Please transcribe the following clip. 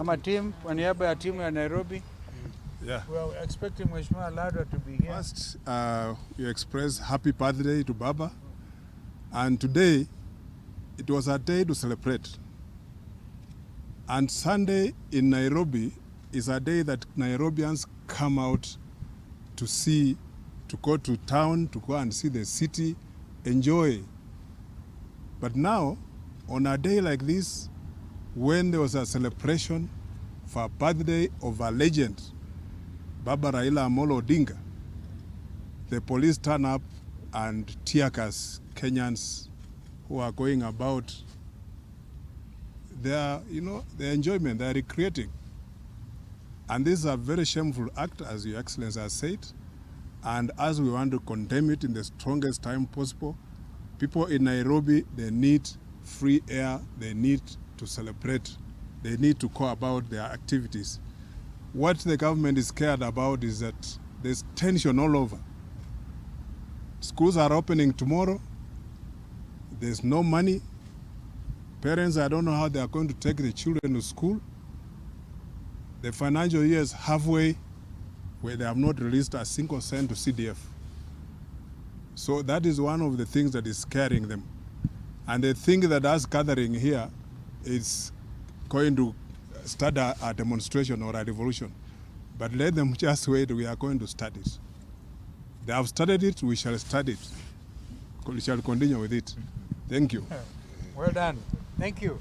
Ama team, kwa niaba ya timu ya Nairobi. Yeah. We are expecting Mheshimiwa Ladwa to be here. First, we express happy birthday to Baba. And today, it was a day to celebrate. And Sunday in Nairobi is a day that Nairobians come out to see, to go to town, to go and see the city, enjoy. But now, on a day like this, when there was a celebration for a birthday of a legend, Baba Raila Amolo Odinga, the police turn up and tear gas Kenyans who are going about their, their enjoyment, their recreating. And this is a very shameful act, as Your Excellency has said. And as we want to condemn it in the strongest time possible, people in Nairobi, they need free air, they need to celebrate, they need to go about their activities. What the government is scared about is that there's tension all over. Schools are opening tomorrow. There's no money. Parents, I don't know how they are going to take the children to school. The financial year is halfway where they have not released a single cent to CDF. So that is one of the things that is scaring them. And they think that us gathering here is going to start a demonstration or a revolution. But let them just wait, we are going to start it. They have started it, we shall start it. We shall continue with it. Thank you. Well done. Thank you.